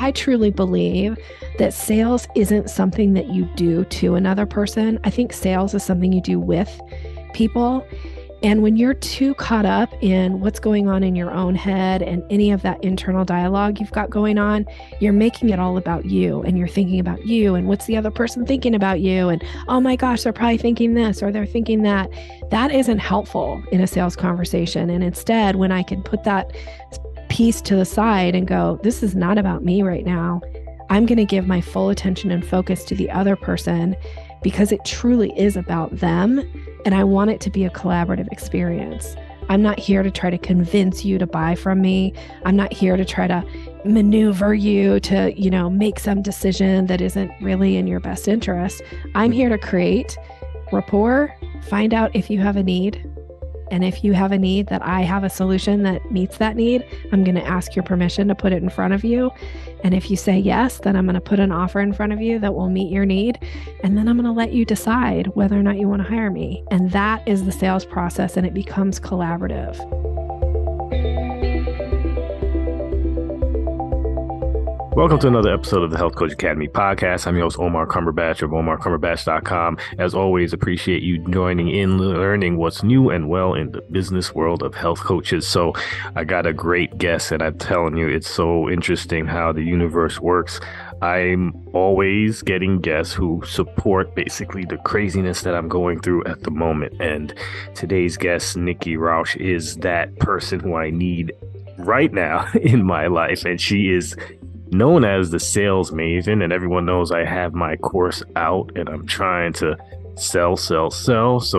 I truly believe that sales isn't something that you do to another person. I think sales is something you do with people. And when you're too caught up in what's going on in your own head and any of that internal dialogue you've got going on, you're making it all about you, and you're thinking about you and what's the other person thinking about you. And oh my gosh, they're probably thinking this or they're thinking that. That isn't helpful in a sales conversation. And instead, when I can put that piece to the side and go, this is not about me right now. I'm going to give my full attention and focus to the other person because it truly is about them. And I want it to be a collaborative experience. I'm not here to try to convince you to buy from me. I'm not here to try to maneuver you to, make some decision that isn't really in your best interest. I'm here to create rapport, find out if you have a need. And if you have a need that I have a solution that meets that need, I'm going to ask your permission to put it in front of you. And if you say yes, then I'm going to put an offer in front of you that will meet your need. And then I'm going to let you decide whether or not you want to hire me. And that is the sales process, and it becomes collaborative. Welcome to another episode of the Health Coach Academy podcast. I'm your host, Omar Cumberbatch of OmarCumberbatch.com. As always, appreciate you joining in, learning what's new and well in the business world of health coaches. So I got a great guest, and I'm telling you, it's so interesting how the universe works. I'm always getting guests who support basically the craziness that I'm going through at the moment. And today's guest, Nikki Rausch, is that person who I need right now in my life. And she is known as the sales maven, and everyone knows I have my course out and I'm trying to sell. So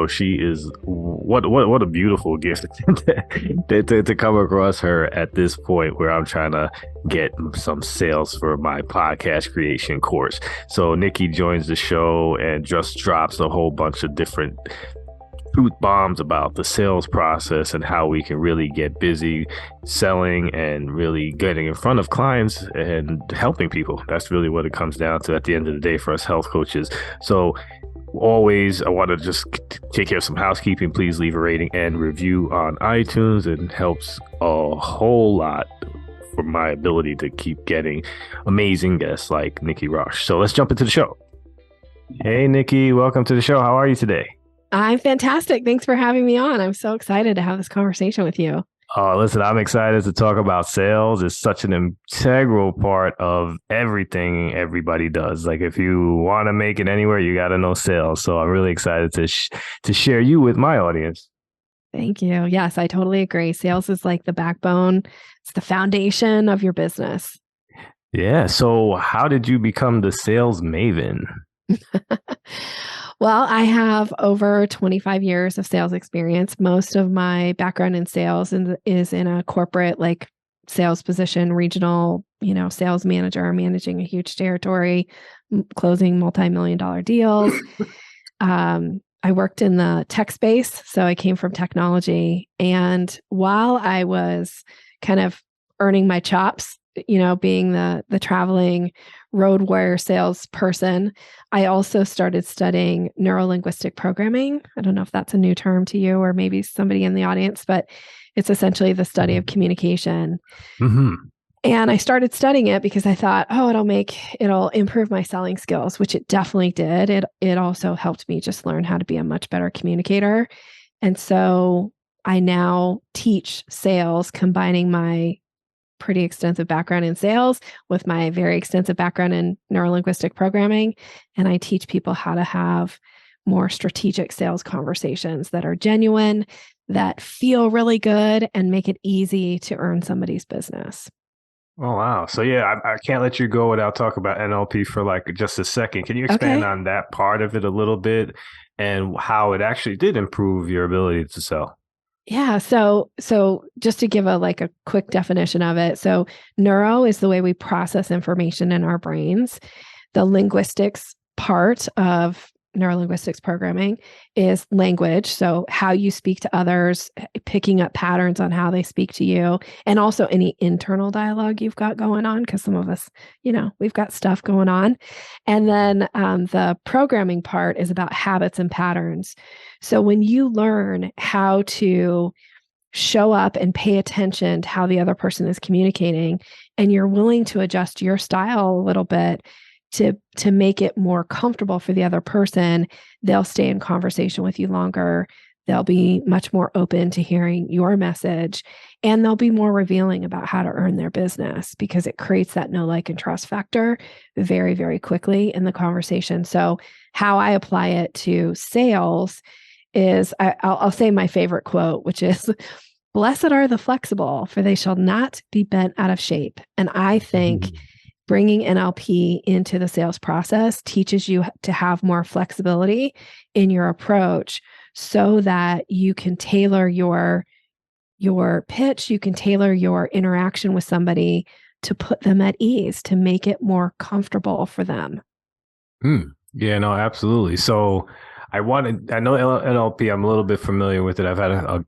she is what a beautiful gift to come across her at this point where I'm trying to get some sales for my podcast creation course. So Nikki joins the show and just drops a whole bunch of different truth bombs about the sales process and how we can really get busy selling and really getting in front of clients and helping people. That's really what it comes down to at the end of the day for us health coaches. So always, I want to just take care of some housekeeping. Please leave a rating and review on iTunes. It helps a whole lot for my ability to keep getting amazing guests like Nikki Rausch. So let's jump into the show. Hey, Nikki, welcome to the show. How are you today? I'm fantastic. Thanks for having me on. I'm so excited to have this conversation with you. Oh, listen, I'm excited to talk about sales. It's such an integral part of everything everybody does. Like if you want to make it anywhere, you got to know sales. So I'm really excited to share you with my audience. Thank you. Yes, I totally agree. Sales is like the backbone. It's the foundation of your business. Yeah. So how did you become the sales maven? Well, I have over 25 years of sales experience. Most of my background in sales is in a corporate sales position, regional, sales manager, managing a huge territory, closing multi-million-dollar deals. I worked in the tech space, so I came from technology. And while I was kind of earning my chops, being the traveling road warrior salesperson, I also started studying neuro-linguistic programming. I don't know if that's a new term to you or maybe somebody in the audience, but it's essentially the study of communication. Mm-hmm. And I started studying it because I thought, it'll improve my selling skills, which it definitely did. It also helped me just learn how to be a much better communicator. And so I now teach sales, combining my pretty extensive background in sales with my very extensive background in neurolinguistic programming. And I teach people how to have more strategic sales conversations that are genuine, that feel really good, and make it easy to earn somebody's business. Oh, wow. So yeah, I can't let you go without talking about NLP for just a second. Can you expand on that part of it a little bit and how it actually did improve your ability to sell? Yeah. So just to give a quick definition of it. So neuro is the way we process information in our brains. The linguistics part of neurolinguistics programming is language. So how you speak to others, picking up patterns on how they speak to you, and also any internal dialogue you've got going on, because some of us, we've got stuff going on. And then the programming part is about habits and patterns. So when you learn how to show up and pay attention to how the other person is communicating, and you're willing to adjust your style a little bit to make it more comfortable for the other person, they'll stay in conversation with you longer. They'll be much more open to hearing your message, and they'll be more revealing about how to earn their business, because it creates that know, like, and trust factor very, very quickly in the conversation. So how I apply it to sales is I'll say my favorite quote, which is, "Blessed are the flexible, for they shall not be bent out of shape." And I think bringing NLP into the sales process teaches you to have more flexibility in your approach, so that you can tailor your pitch, you can tailor your interaction with somebody to put them at ease, to make it more comfortable for them. Yeah, no, absolutely. So I know NLP, I'm a little bit familiar with it. I've had a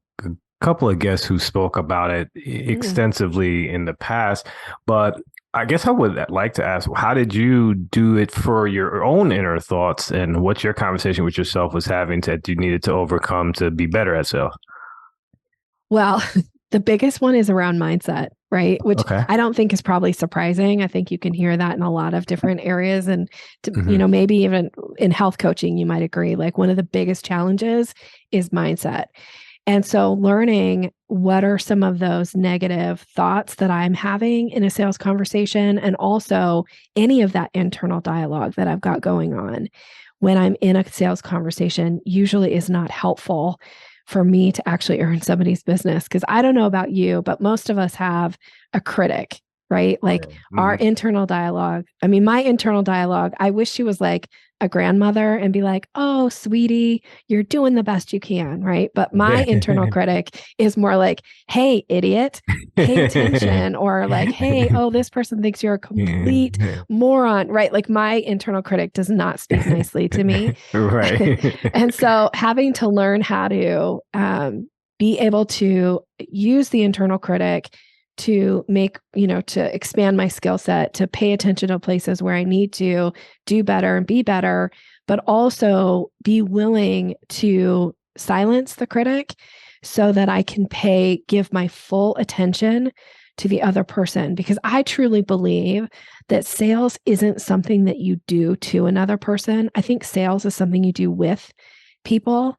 couple of guests who spoke about it extensively in the past, but I guess I would like to ask, how did you do it for your own inner thoughts, and what your conversation with yourself was having that you needed to overcome to be better at sales? Well, the biggest one is around mindset, right? Which I don't think is probably surprising. I think you can hear that in a lot of different areas. And, maybe even in health coaching, you might agree, like, one of the biggest challenges is mindset. And so learning what are some of those negative thoughts that I'm having in a sales conversation, and also any of that internal dialogue that I've got going on when I'm in a sales conversation, usually is not helpful for me to actually earn somebody's business. Because I don't know about you, but most of us have a critic, right? Like our internal dialogue. I mean, my internal dialogue, I wish she was like a grandmother and be like, "Oh, sweetie, you're doing the best you can," right? But my internal critic is more like, "Hey, idiot, pay attention," or like, "Hey, oh, this person thinks you're a complete moron," right? Like, my internal critic does not speak nicely to me. Right. And so having to learn how to be able to use the internal critic to make, to expand my skill set, to pay attention to places where I need to do better and be better, but also be willing to silence the critic so that I can give my full attention to the other person. Because I truly believe that sales isn't something that you do to another person. I think sales is something you do with people.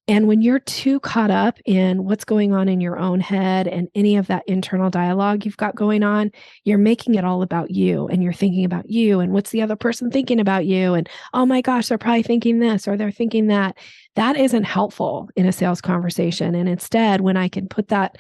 And when you're too caught up in what's going on in your own head and any of that internal dialogue you've got going on, you're making it all about you, and you're thinking about you and what's the other person thinking about you. And, oh my gosh, they're probably thinking this or they're thinking that. That isn't helpful in a sales conversation. And instead, when I can put that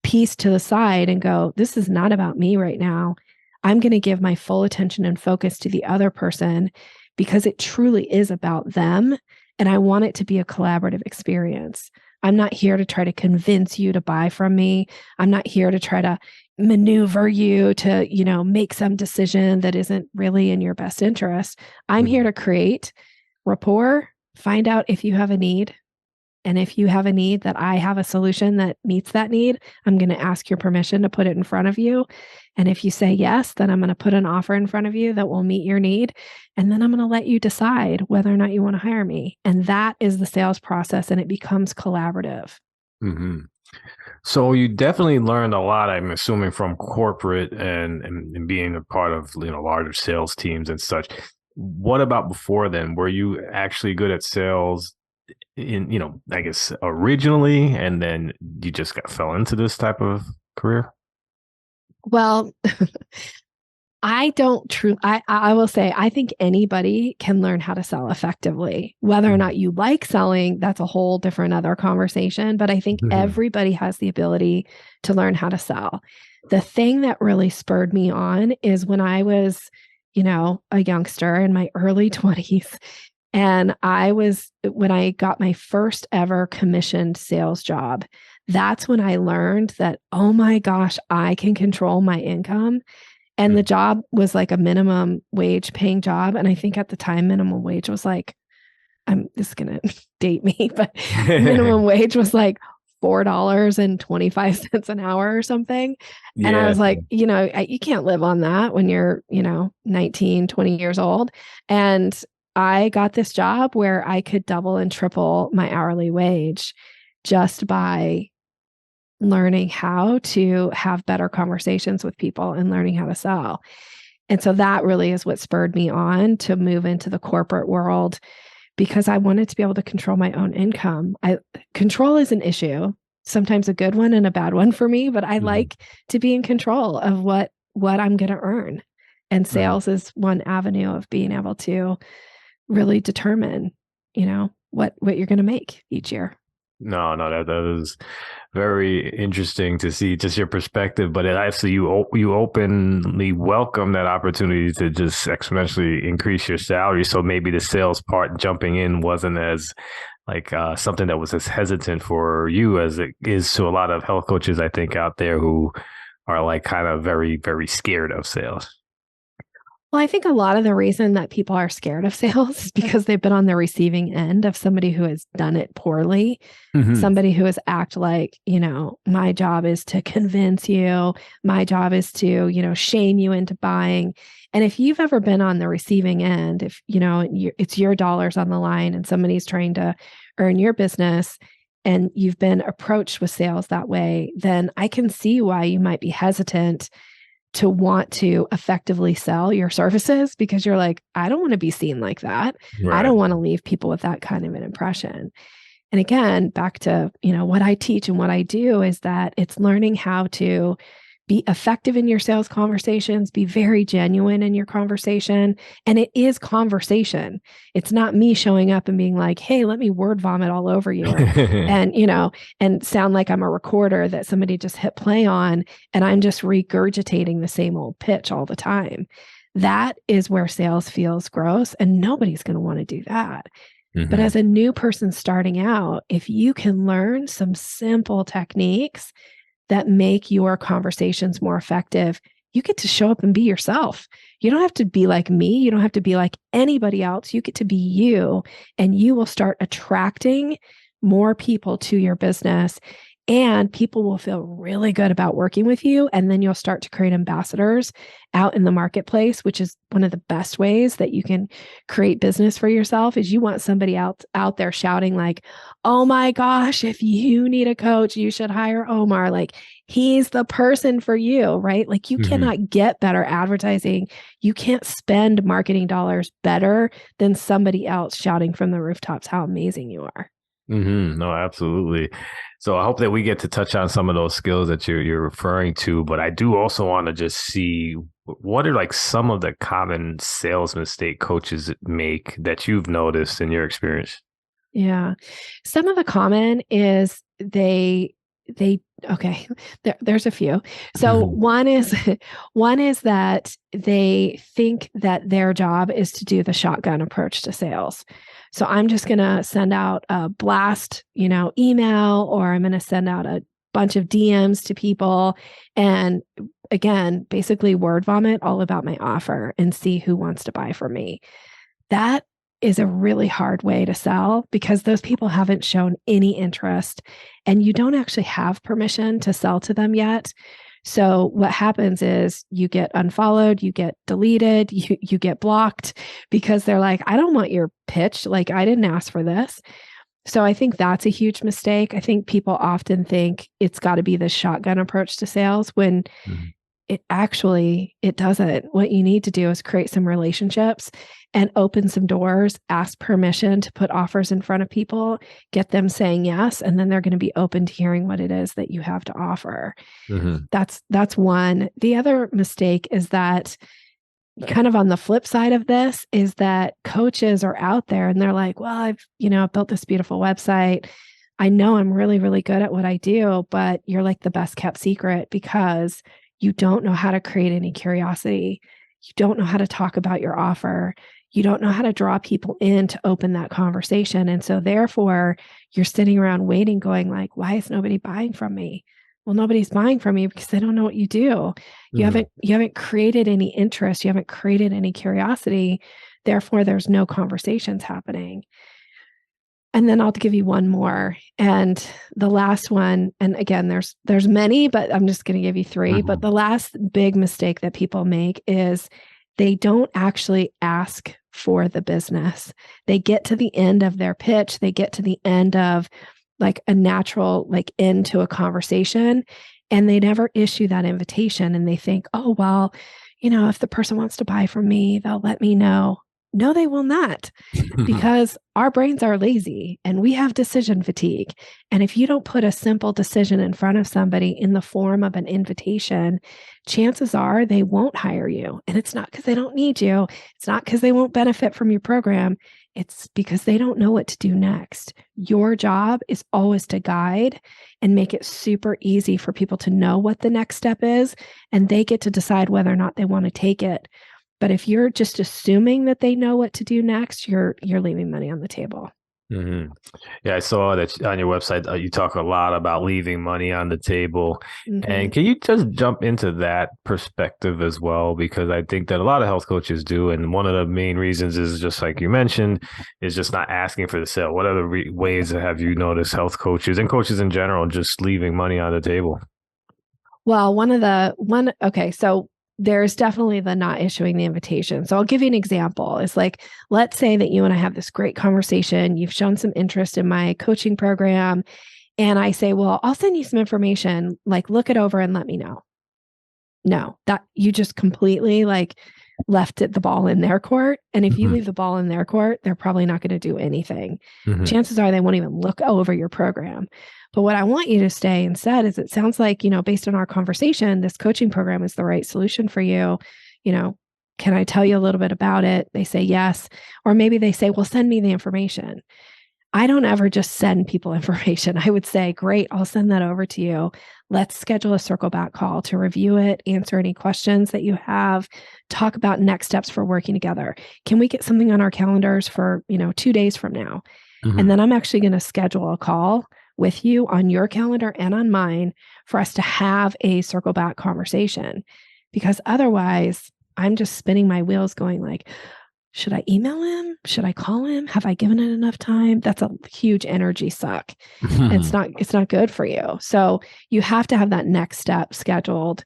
piece to the side and go, this is not about me right now, I'm going to give my full attention and focus to the other person, because it truly is about them. And I want it to be a collaborative experience. I'm not here to try to convince you to buy from me. I'm not here to try to maneuver you to, make some decision that isn't really in your best interest. I'm here to create rapport, find out if you have a need. And if you have a need that I have a solution that meets that need, I'm going to ask your permission to put it in front of you. And if you say yes, then I'm going to put an offer in front of you that will meet your need. And then I'm going to let you decide whether or not you want to hire me. And that is the sales process, and it becomes collaborative. So you definitely learned a lot, I'm assuming, from corporate and being a part of, larger sales teams and such. What about before then? Were you actually good at sales I guess originally, and then you just fell into this type of career? Well, I will say, I think anybody can learn how to sell effectively. Whether or not you like selling, that's a whole different other conversation. But I think everybody has the ability to learn how to sell. The thing that really spurred me on is when I was, a youngster in my early 20s. And when I got my first ever commissioned sales job, that's when I learned that, oh my gosh, I can control my income. And the job was like a minimum wage paying job. And I think at the time, minimum wage was like, this is going to date me, but minimum wage was like $4.25 an hour or something. Yeah. And I was like, you can't live on that when you're, 19, 20 years old. And I got this job where I could double and triple my hourly wage just by learning how to have better conversations with people and learning how to sell. And so that really is what spurred me on to move into the corporate world, because I wanted to be able to control my own income. Control is an issue, sometimes a good one and a bad one for me, but I like to be in control of what I'm going to earn. And sales is one avenue of being able to really determine, what you're going to make each year. No, that is very interesting to see just your perspective, but it actually you openly welcome that opportunity to just exponentially increase your salary. So maybe the sales part jumping in wasn't as like something that was as hesitant for you as it is to a lot of health coaches, I think, out there who are like kind of very, very scared of sales. Well, I think a lot of the reason that people are scared of sales is because they've been on the receiving end of somebody who has done it poorly, somebody who has acted like, my job is to convince you, my job is to, shame you into buying. And if you've ever been on the receiving end, if, it's your dollars on the line and somebody's trying to earn your business and you've been approached with sales that way, then I can see why you might be hesitant to want to effectively sell your services, because you're like, I don't want to be seen like that. Right. I don't want to leave people with that kind of an impression. And again, back to, what I teach and what I do is that it's learning how to be effective in your sales conversations, be very genuine in your conversation. And it is conversation. It's not me showing up and being like, hey, let me word vomit all over you. And, and sound like I'm a recorder that somebody just hit play on. And I'm just regurgitating the same old pitch all the time. That is where sales feels gross. And nobody's going to want to do that. But as a new person starting out, if you can learn some simple techniques that make your conversations more effective, you get to show up and be yourself. You don't have to be like me. You don't have to be like anybody else. You get to be you, and you will start attracting more people to your business, and people will feel really good about working with you. And then you'll start to create ambassadors out in the marketplace, which is one of the best ways that you can create business for yourself. Is you want somebody out there shouting like, oh my gosh, if you need a coach, you should hire Omar. Like, he's the person for you, right? Like, you cannot get better advertising. You can't spend marketing dollars better than somebody else shouting from the rooftops how amazing you are. No, absolutely. So I hope that we get to touch on some of those skills that you're referring to, but I do also want to just see what are like some of the common sales mistake coaches make that you've noticed in your experience. Yeah. Some of the common is okay, there's a few. So one is that they think that their job is to do the shotgun approach to sales. So I'm just going to send out a blast, email, or I'm going to send out a bunch of DMs to people. And again, basically word vomit all about my offer and see who wants to buy from me. That is a really hard way to sell, because those people haven't shown any interest and you don't actually have permission to sell to them yet. So what happens is you get unfollowed, you get deleted, you get blocked, because they're like, I don't want your pitch. Like, I didn't ask for this. So I think that's a huge mistake. I think people often think it's got to be this shotgun approach to sales when it doesn't. What you need to do is create some relationships and open some doors, ask permission to put offers in front of people, get them saying yes, and then they're going to be open to hearing what it is that you have to offer. That's one. The other mistake is that, kind of on the flip side of this, is that coaches are out there and they're like, well, I've built this beautiful website. I know I'm really, really good at what I do, but you're like the best kept secret because you don't know how to create any curiosity. You don't know how to talk about your offer. You don't know how to draw people in to open that conversation. And so therefore you're sitting around waiting, going like, why is nobody buying from me? Well, nobody's buying from you because they don't know what you do. You haven't created any interest. You haven't created any curiosity. Therefore, there's no conversations happening. And then I'll give you one more. And the last one, and again, there's many, but I'm just going to give you three. But the last big mistake that people make is they don't actually ask for the business. They get to the end of their pitch. They get to the end of like a natural like end to a conversation, and they never issue that invitation, and they think, oh, well, if the person wants to buy from me, they'll let me know. No, they will not, because our brains are lazy and we have decision fatigue. And if you don't put a simple decision in front of somebody in the form of an invitation, chances are they won't hire you. And it's not because they don't need you. It's not because they won't benefit from your program. It's because they don't know what to do next. Your job is always to guide and make it super easy for people to know what the next step is, and they get to decide whether or not they want to take it. But if you're just assuming that they know what to do next, you're leaving money on the table. Mm-hmm. Yeah, I saw that on your website, you talk a lot about leaving money on the table. Mm-hmm. And can you just jump into that perspective as well? Because I think that a lot of health coaches do. And one of the main reasons is just like you mentioned, is just not asking for the sale. What other ways have you noticed health coaches and coaches in general just leaving money on the table? Well, so there's definitely the not issuing the invitation. So I'll give you an example. It's like, let's say that you and I have this great conversation. You've shown some interest in my coaching program. And I say, well, I'll send you some information, like look it over and let me know. No, that you just completely like left the ball in their court. And if you leave the ball in their court, they're probably not going to do anything. Chances are they won't even look over your program. But what I want you to say instead is, it sounds like, based on our conversation, this coaching program is the right solution for you. Can I tell you a little bit about it? They say yes. Or maybe they say, well, send me the information. I don't ever just send people information. I would say, great, I'll send that over to you. Let's schedule a circle back call to review it, answer any questions that you have, talk about next steps for working together. Can we get something on our calendars for, 2 days from now? And then I'm actually going to schedule a call with you on your calendar and on mine for us to have a circle back conversation. Because otherwise, I'm just spinning my wheels going like, should I email him? Should I call him? Have I given it enough time? That's a huge energy suck. It's not good for you. So you have to have that next step scheduled.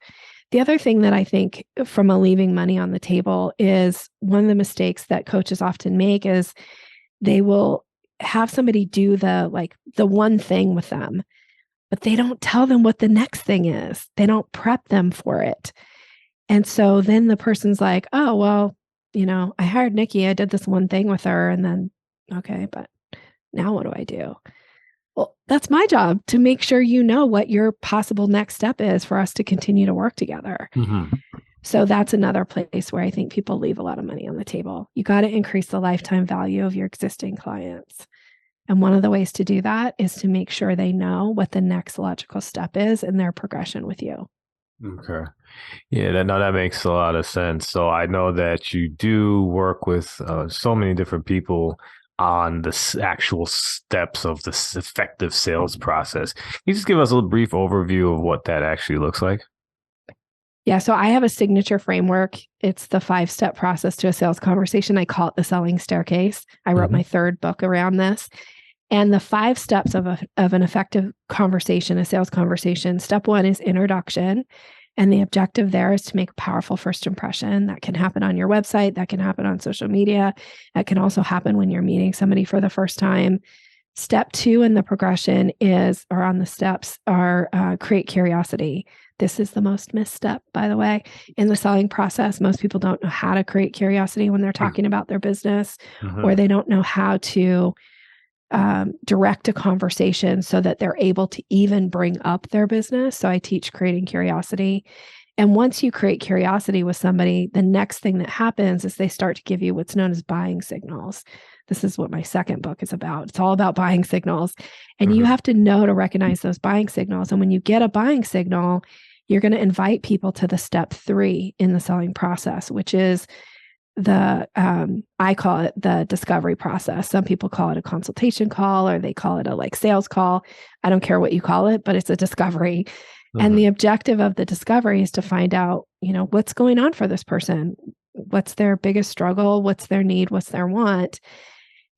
The other thing that I think from a leaving money on the table is, one of the mistakes that coaches often make is they will have somebody do the one thing with them, but they don't tell them what the next thing is. They don't prep them for it. And so then the person's like, oh, well, I hired Nikki. I did this one thing with her, and then, okay, but now what do I do? Well, that's my job to make sure you know what your possible next step is for us to continue to work together. So that's another place where I think people leave a lot of money on the table. You got to increase the lifetime value of your existing clients. And one of the ways to do that is to make sure they know what the next logical step is in their progression with you. Okay. Yeah, that makes a lot of sense. So I know that you do work with so many different people on the actual steps of this effective sales process. Can you just give us a little brief overview of what that actually looks like? Yeah, so I have a signature framework. It's the 5-step process to a sales conversation. I call it the selling staircase. I wrote my third book around this. And the 5 steps of an effective conversation, a sales conversation. Step 1 is introduction. And the objective there is to make a powerful first impression. That can happen on your website. That can happen on social media. That can also happen when you're meeting somebody for the first time. Step 2 in the progression on the steps are create curiosity. This is the most missed step, by the way, in the selling process. Most people don't know how to create curiosity when they're talking about their business, or they don't know how to direct a conversation so that they're able to even bring up their business. So I teach creating curiosity. And once you create curiosity with somebody, the next thing that happens is they start to give you what's known as buying signals. This is what my second book is about. It's all about buying signals. And you have to know to recognize those buying signals. And when you get a buying signal, you're going to invite people to the step 3 in the selling process, which is I call it the discovery process. Some people call it a consultation call, or they call it a sales call. I don't care what you call it, but it's a discovery. And the objective of the discovery is to find out, what's going on for this person. What's their biggest struggle? What's their need? What's their want?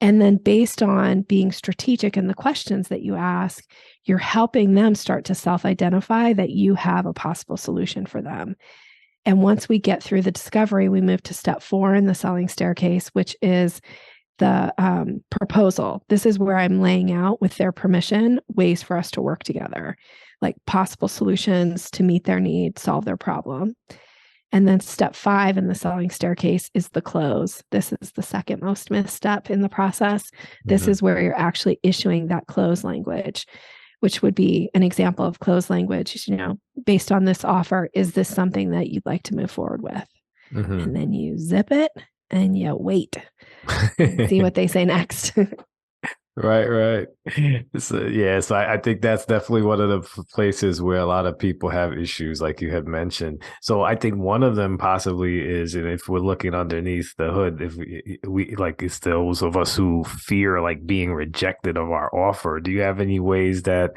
And then based on being strategic in the questions that you ask, you're helping them start to self-identify that you have a possible solution for them. And once we get through the discovery, we move to step 4 in the selling staircase, which is the proposal. This is where I'm laying out, with their permission, ways for us to work together, like possible solutions to meet their need, solve their problem. And then step 5 in the selling staircase is the close. This is the second most missed step in the process. This is where you're actually issuing that close language, which would be an example of close language. Based on this offer, is this something that you'd like to move forward with? And then you zip it and you wait and see what they say next. Right. So I think that's definitely one of the places where a lot of people have issues, like you had mentioned. So I think one of them possibly is, and if we're looking underneath the hood, if we like, it's those of us who fear like being rejected of our offer. Do you have any ways that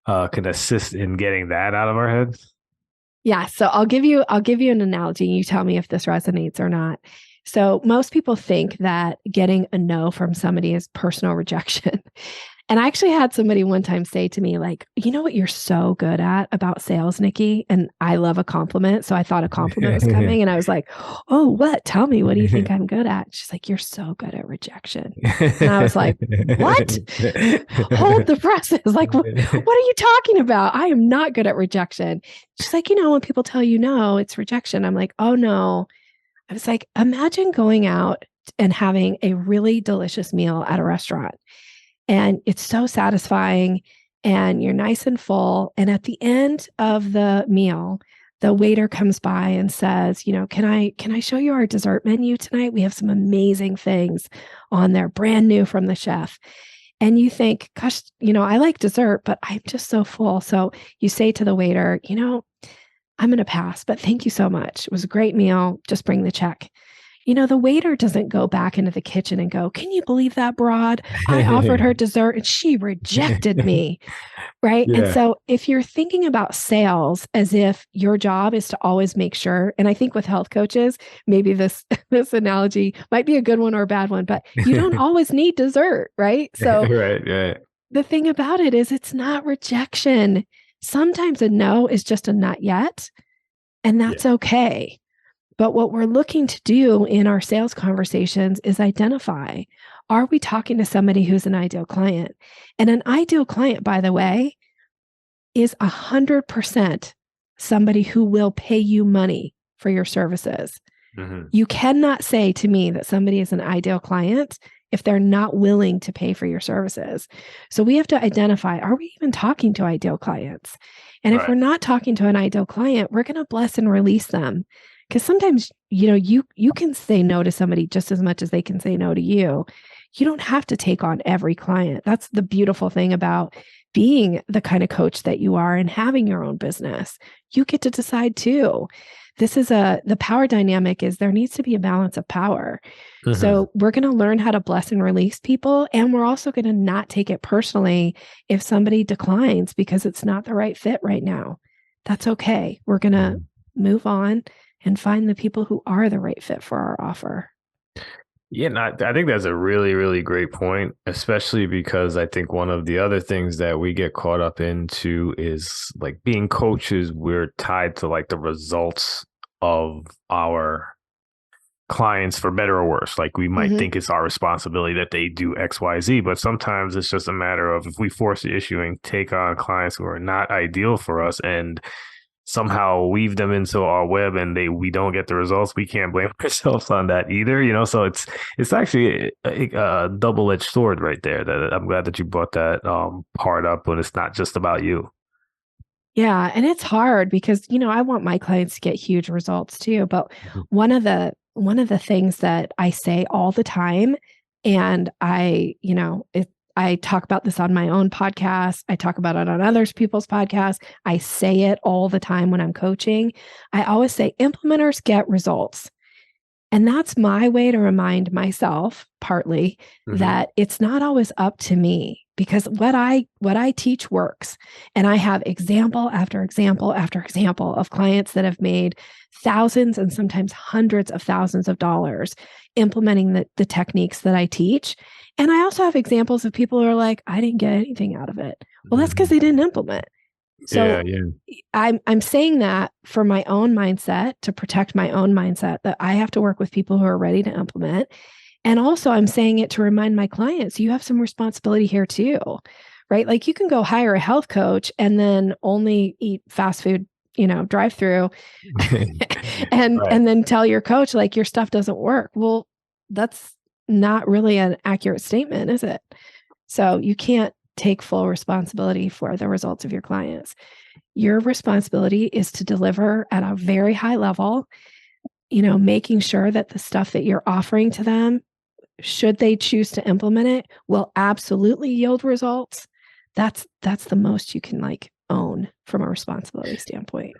can assist in getting that out of our heads? Yeah. So I'll give you an analogy. You tell me if this resonates or not. So most people think that getting a no from somebody is personal rejection. And I actually had somebody one time say to me, like, you know what you're so good at about sales, Nikki? And I love a compliment. So I thought a compliment was coming. And I was like, oh, what? Tell me, what do you think I'm good at? She's like, you're so good at rejection. And I was like, what? Hold the presses. Like, what are you talking about? I am not good at rejection. She's like, when people tell you no, it's rejection. I'm like, oh, no. I was like, imagine going out and having a really delicious meal at a restaurant. And it's so satisfying and you're nice and full. And at the end of the meal, the waiter comes by and says, can I show you our dessert menu tonight? We have some amazing things on there, brand new from the chef. And you think, gosh, I like dessert, but I'm just so full. So you say to the waiter, I'm going to pass, but thank you so much. It was a great meal. Just bring the check. The waiter doesn't go back into the kitchen and go, can you believe that broad? I offered her dessert and she rejected me. Right. Yeah. And so if you're thinking about sales as if your job is to always make sure, and I think with health coaches, maybe this analogy might be a good one or a bad one, but you don't always need dessert. Right. So right. The thing about it is it's not rejection. Sometimes a no is just a not yet, and that's okay. But what we're looking to do in our sales conversations is identify, are we talking to somebody who's an ideal client? And an ideal client, by the way, is 100% somebody who will pay you money for your services. You cannot say to me that somebody is an ideal client if they're not willing to pay for your services. So we have to identify, are we even talking to ideal clients? And if we're not talking to an ideal client, we're going to bless and release them. Because sometimes, you can say no to somebody just as much as they can say no to you. You don't have to take on every client. That's the beautiful thing about being the kind of coach that you are and having your own business. You get to decide too. This is the power dynamic is there needs to be a balance of power. So we're going to learn how to bless and release people. And we're also going to not take it personally if somebody declines because it's not the right fit right now. That's okay. We're going to move on and find the people who are the right fit for our offer. Yeah, I think that's a really, really great point, especially because I think one of the other things that we get caught up into is like being coaches, we're tied to like the results of our clients, for better or worse. Like we might think it's our responsibility that they do X, Y, Z, but sometimes it's just a matter of if we force the issue and take on clients who are not ideal for us and somehow weave them into our web and we don't get the results, we can't blame ourselves on that either, so it's actually a double-edged sword right there. That I'm glad that you brought that part up when it's not just about you. Yeah, and it's hard because I want my clients to get huge results too, but one of the things that I say all the time, and I talk about this on my own podcast. I talk about it on other people's podcasts. I say it all the time when I'm coaching. I always say implementers get results. And that's my way to remind myself, partly, that it's not always up to me because what I teach works. And I have example after example after example of clients that have made thousands and sometimes hundreds of thousands of dollars implementing the techniques that I teach. And I also have examples of people who are like, I didn't get anything out of it. Well, that's because they didn't implement. So I'm saying that for my own mindset, to protect my own mindset, that I have to work with people who are ready to implement. And also, I'm saying it to remind my clients, you have some responsibility here too, right? Like you can go hire a health coach and then only eat fast food, drive through and Right. and then tell your coach like your stuff doesn't work. Well, that's not really an accurate statement, is it? So you can't take full responsibility for the results of your clients. Your responsibility is to deliver at a very high level, making sure that the stuff that you're offering to them, should they choose to implement it, will absolutely yield results. That's the most you can own from a responsibility standpoint.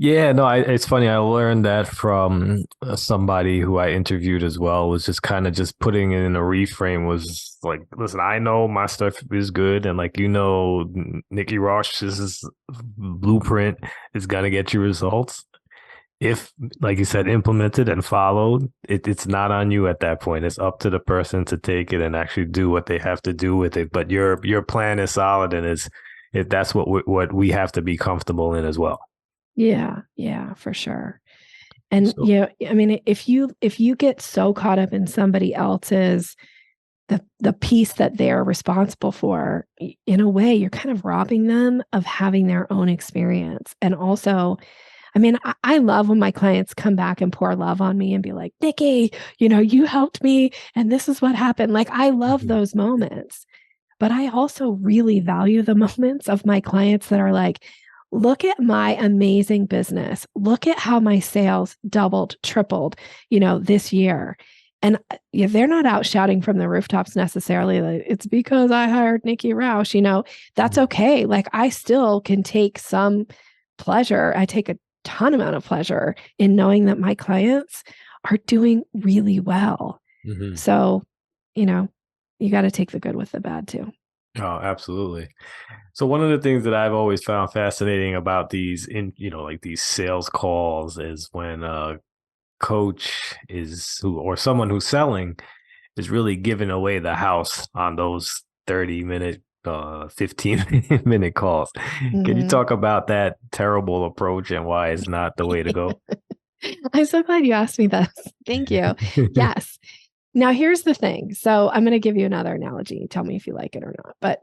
Yeah, no, it's funny. I learned that from somebody who I interviewed as well, was just kind of just putting it in a reframe, was like, listen, I know my stuff is good. And like, Nikki Rausch's blueprint is going to get you results. If, like you said, implemented and followed, it's not on you at that point. It's up to the person to take it and actually do what they have to do with it. But your plan is solid, and that's what we have to be comfortable in as well. Yeah, for sure. And So, I mean, if you get so caught up in somebody else's the piece that they're responsible for, in a way, you're kind of robbing them of having their own experience. And also, I mean, I love when my clients come back and pour love on me and be like, Nikki, you helped me and this is what happened. Like, I love those moments. But I also really value the moments of my clients that are like, look at my amazing business. Look at how my sales doubled, tripled, this year. And they're not out shouting from the rooftops necessarily. Like, it's because I hired Nikki Rausch, that's okay. Like, I still can take some pleasure. I take a ton amount of pleasure in knowing that my clients are doing really well. mm-hmm. So, you got to take the good with the bad too. Oh, absolutely. So one of the things that I've always found fascinating about these like these sales calls is when a coach or someone who's selling is really giving away the house on those 30-minute 15-minute calls. Mm-hmm. Can you talk about that terrible approach and why it's not the way to go? I'm so glad you asked me this. Thank you. Yes. Now, here's the thing. So I'm going to give you another analogy. Tell me if you like it or not. But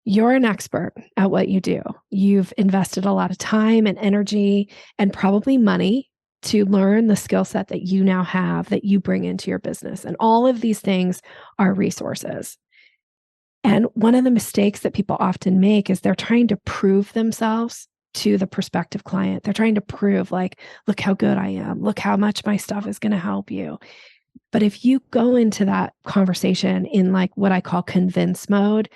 you're an expert at what you do. You've invested a lot of time and energy and probably money to learn the skill set that you now have that you bring into your business. And all of these things are resources. And one of the mistakes that people often make is they're trying to prove themselves to the prospective client. They're trying to prove, like, look how good I am. Look how much my stuff is going to help you. But if you go into that conversation in like what I call convince mode,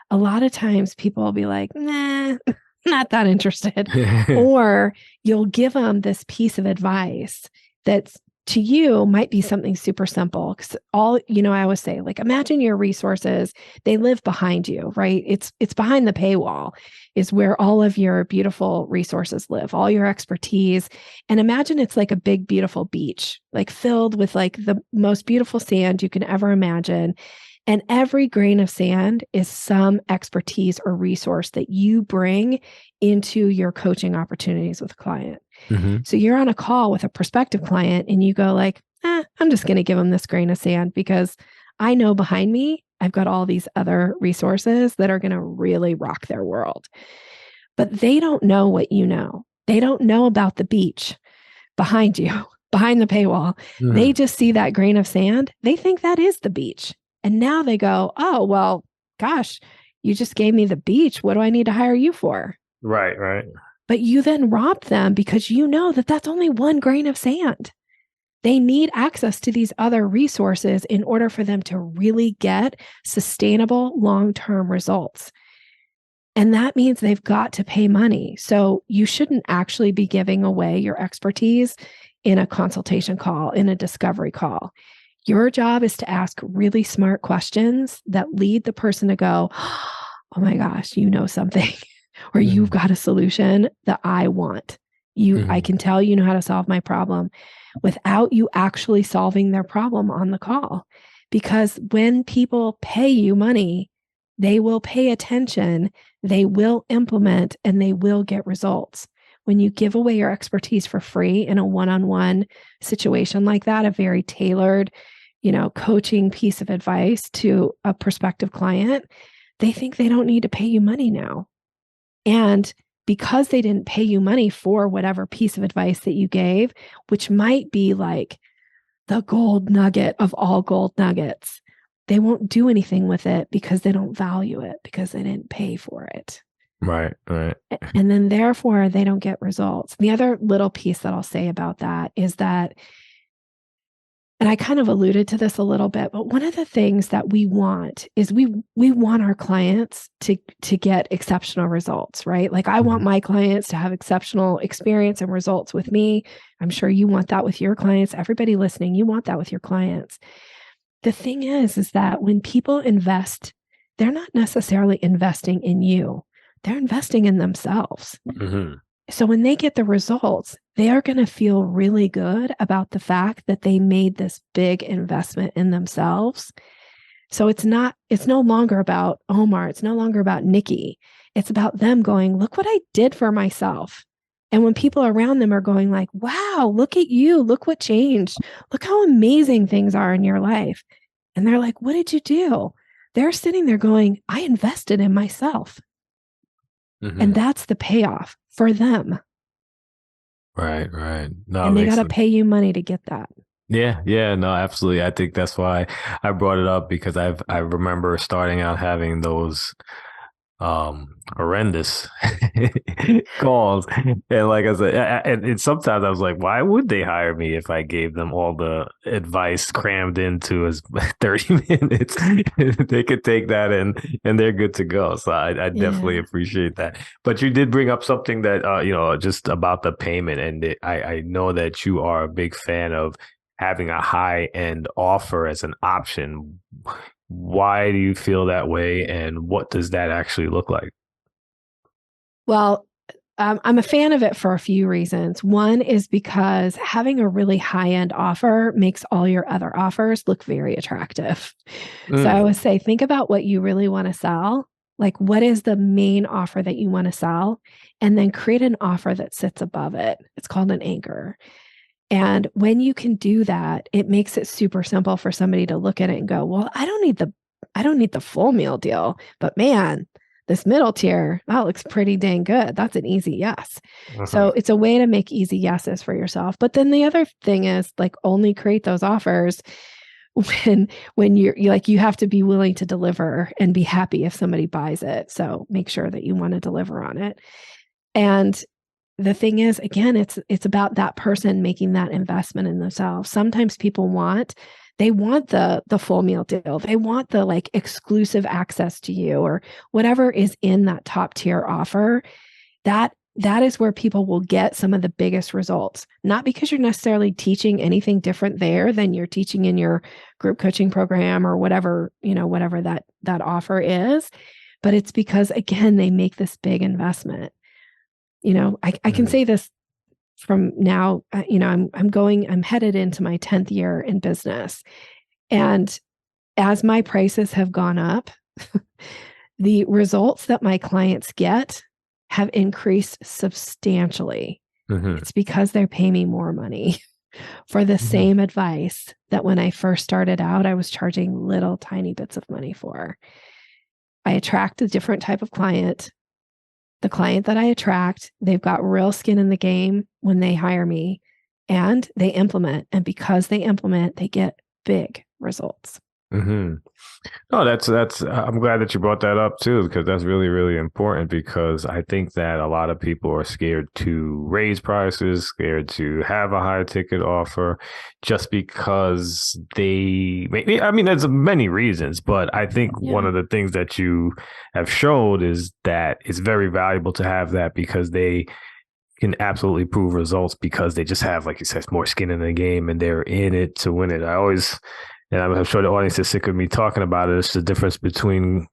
a lot of times people will be like, nah, not that interested. Or you'll give them this piece of advice that's to you might be something super simple. Because I always say, like, imagine your resources, they live behind you, right? It's behind the paywall is where all of your beautiful resources live, all your expertise. And imagine it's like a big, beautiful beach, like filled with like the most beautiful sand you can ever imagine. And every grain of sand is some expertise or resource that you bring into your coaching opportunities with a client. Mm-hmm. So you're on a call with a prospective client and you go like, I'm just going to give them this grain of sand because I know behind me, I've got all these other resources that are going to really rock their world. But they don't know what you know. They don't know about the beach behind you, behind the paywall. Mm-hmm. They just see that grain of sand. They think that is the beach. And now they go, oh, well, gosh, you just gave me the beach. What do I need to hire you for? Right. But you then robbed them because you know that that's only one grain of sand. They need access to these other resources in order for them to really get sustainable long-term results. And that means they've got to pay money. So you shouldn't actually be giving away your expertise in a consultation call, in a discovery call. Your job is to ask really smart questions that lead the person to go, oh my gosh, you know something, or you've got a solution that I want. I can tell you know how to solve my problem without you actually solving their problem on the call. Because when people pay you money, they will pay attention, they will implement, and they will get results. When you give away your expertise for free in a one-on-one situation like that, a very tailored, coaching piece of advice to a prospective client, they think they don't need to pay you money now. And because they didn't pay you money for whatever piece of advice that you gave, which might be like the gold nugget of all gold nuggets, they won't do anything with it because they don't value it, because they didn't pay for it. Right. And then therefore they don't get results. The other little piece that I'll say about that is that, and I kind of alluded to this a little bit, but one of the things that we want is we want our clients to get exceptional results, right? Like I want my clients to have exceptional experience and results with me. I'm sure you want that with your clients. Everybody listening, you want that with your clients. The thing is that when people invest, they're not necessarily investing in you. They're investing in themselves. Mm-hmm. So when they get the results, they are going to feel really good about the fact that they made this big investment in themselves. So it's no longer about Omar. It's no longer about Nikki. It's about them going, look what I did for myself. And when people around them are going like, wow, look at you. Look what changed. Look how amazing things are in your life. And they're like, what did you do? They're sitting there going, I invested in myself. Mm-hmm. And that's the payoff for them. Right. No, and they got to pay you money to get that. Yeah, no, absolutely. I think that's why I brought it up, because I remember starting out having those horrendous calls, and like I said, and sometimes I was like, why would they hire me if I gave them all the advice crammed into as 30 minutes? They could take that and they're good to go. So I definitely appreciate that. But you did bring up something that just about the payment, and I know that you are a big fan of having a high end offer as an option. Why do you feel that way, and what does that actually look like? Well, I'm a fan of it for a few reasons. One is because having a really high-end offer makes all your other offers look very attractive. So I always say, think about what you really want to sell. Like, what is the main offer that you want to sell? And then create an offer that sits above it. It's called an anchor. And when you can do that, it makes it super simple for somebody to look at it and go, well, I don't need the full meal deal, but man, this middle tier, that looks pretty dang good. That's an easy yes. So it's a way to make easy yeses for yourself. But then the other thing is, like, only create those offers when you're like, you have to be willing to deliver and be happy if somebody buys it. So make sure that you want to deliver on it. And the thing is, again, it's about that person making that investment in themselves. Sometimes people want the full meal deal. They want the like exclusive access to you or whatever is in that top tier offer. That is where people will get some of the biggest results, not because you're necessarily teaching anything different there than you're teaching in your group coaching program or whatever that offer is, but it's because, again, they make this big investment. I can say this from now, I'm headed into my 10th year in business. And as my prices have gone up, the results that my clients get have increased substantially. It's because they're paying me more money for the same advice that when I first started out, I was charging little tiny bits of money for. I attract a different type of client. The client that I attract, they've got real skin in the game when they hire me, and they implement. And because they implement, they get big results. No, that's I'm glad that you brought that up too, because that's really, really important, because I think that a lot of people are scared to raise prices, scared to have a high ticket offer just because there's many reasons, but I think one of the things that you have showed is that it's very valuable to have that, because they can absolutely prove results because they just have, like you said, more skin in the game and they're in it to win it. And I'm sure the audience is sick of me talking about it. It's the difference between,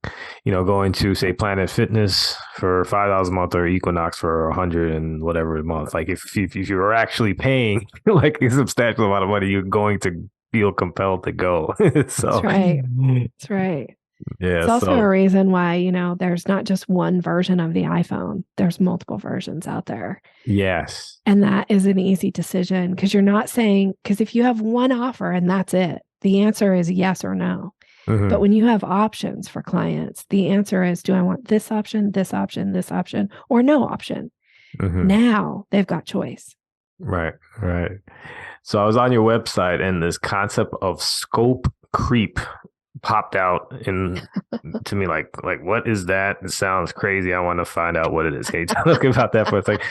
going to, say, Planet Fitness for $5 a month or Equinox for $100 and whatever a month. Like if you're actually paying like a substantial amount of money, you're going to feel compelled to go. So That's right. That's right. Yeah. It's also a reason why, there's not just one version of the iPhone. There's multiple versions out there. Yes. And that is an easy decision, because you're not saying, because if you have one offer and that's it, the answer is yes or no. Mm-hmm. But when you have options for clients, the answer is, do I want this option, this option, this option, or no option? Mm-hmm. Now they've got choice. Right. So I was on your website and this concept of scope creep popped out in to me like what is that? It sounds crazy. I want to find out what it is. Can you talk about that for a second?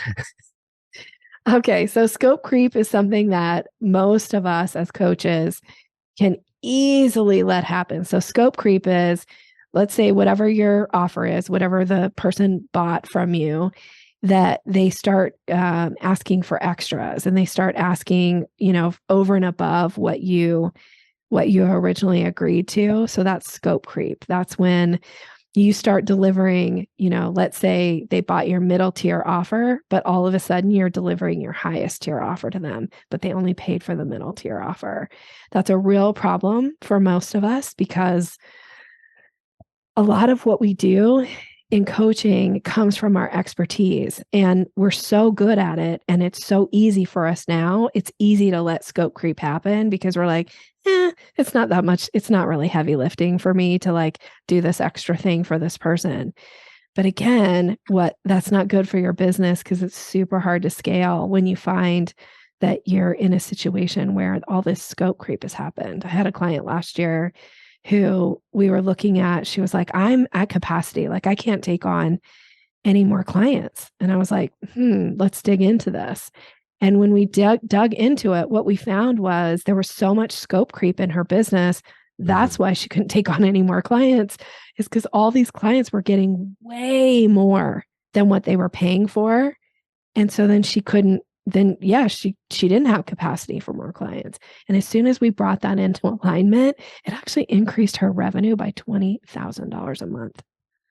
Okay, so scope creep is something that most of us as coaches can easily let happen. So scope creep is, let's say whatever your offer is, whatever the person bought from you, that they start asking for extras, and they start asking, over and above what you originally agreed to. So that's scope creep. That's when you start delivering, let's say they bought your middle tier offer, but all of a sudden you're delivering your highest tier offer to them, but they only paid for the middle tier offer. That's a real problem for most of us, because a lot of what we do in coaching comes from our expertise, and we're so good at it. And it's so easy for us now. It's easy to let scope creep happen because we're like, it's not that much. It's not really heavy lifting for me to like do this extra thing for this person. But again, that's not good for your business, because it's super hard to scale when you find that you're in a situation where all this scope creep has happened. I had a client last year who we were looking at. She was like, I'm at capacity. Like, I can't take on any more clients. And I was like, let's dig into this. And when we dug into it, what we found was there was so much scope creep in her business. That's why she couldn't take on any more clients, is because all these clients were getting way more than what they were paying for. And so then she didn't have capacity for more clients. And as soon as we brought that into alignment, it actually increased her revenue by $20,000 a month.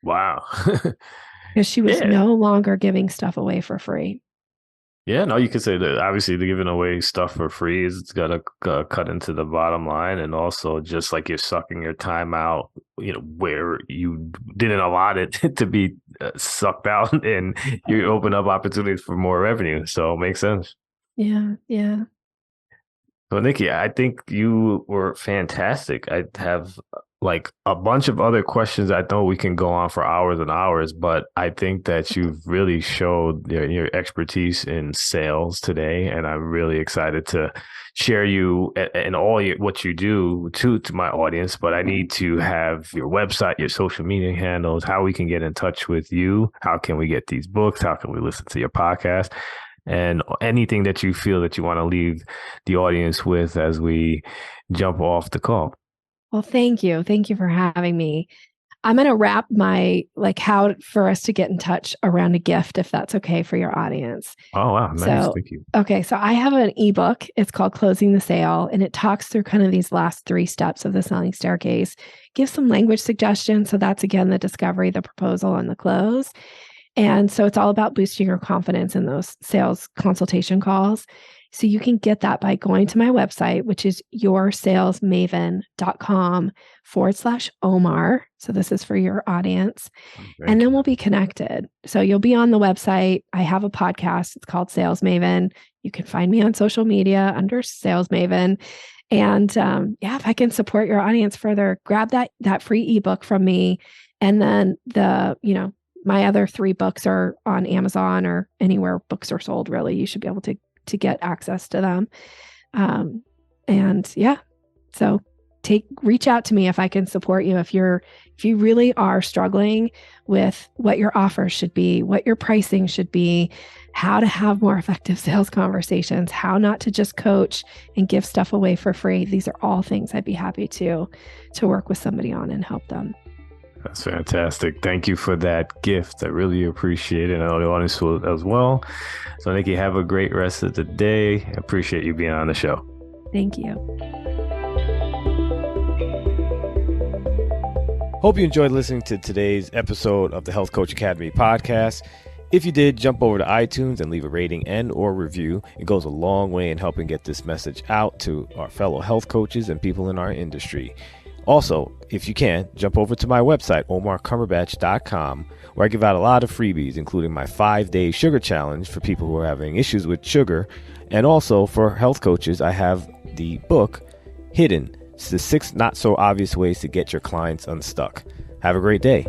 Wow. Because she was no longer giving stuff away for free. Yeah, no, you could say that obviously the giving away stuff for free is it's got to cut into the bottom line. And also just like you're sucking your time out, where you didn't allot it to be sucked out, and you open up opportunities for more revenue. So it makes sense. Yeah. Well, Nikki, I think you were fantastic. I have like a bunch of other questions. I know we can go on for hours and hours, but I think that you've really showed your expertise in sales today, and I'm really excited to share you and all what you do to my audience. But I need to have your website, your social media handles, how we can get in touch with you, how can we get these books, how can we listen to your podcast, and anything that you feel that you want to leave the audience with as we jump off the call. Well, thank you. Thank you for having me. I'm going to wrap my how for us to get in touch around a gift, if that's okay for your audience. Oh, wow. Nice. So, thank you. Okay. So I have an ebook. It's called Closing the Sale, and it talks through kind of these last 3 steps of the selling staircase, gives some language suggestions. So that's, again, the discovery, the proposal, and the close. And so it's all about boosting your confidence in those sales consultation calls. So you can get that by going to my website, which is yoursalesmaven.com/Omar. So this is for your audience. And then we'll be connected. So you'll be on the website. I have a podcast. It's called Sales Maven. You can find me on social media under Sales Maven. And if I can support your audience further, grab that free ebook from me. And then my other 3 books are on Amazon or anywhere books are sold, really. You should be able to get access to them. So reach out to me if I can support you. If you really are struggling with what your offers should be, what your pricing should be, how to have more effective sales conversations, how not to just coach and give stuff away for free. These are all things I'd be happy to work with somebody on and help them. That's fantastic. Thank you for that gift. I really appreciate it. And I know the audience will as well. So, Nikki, have a great rest of the day. I appreciate you being on the show. Thank you. Hope you enjoyed listening to today's episode of the Health Coach Academy podcast. If you did, jump over to iTunes and leave a rating and or review. It goes a long way in helping get this message out to our fellow health coaches and people in our industry. Also, if you can, jump over to my website, omarcumberbatch.com, where I give out a lot of freebies, including my 5-day sugar challenge for people who are having issues with sugar. And also for health coaches, I have the book, Hidden, It's the 6 not so obvious ways to get your clients unstuck. Have a great day.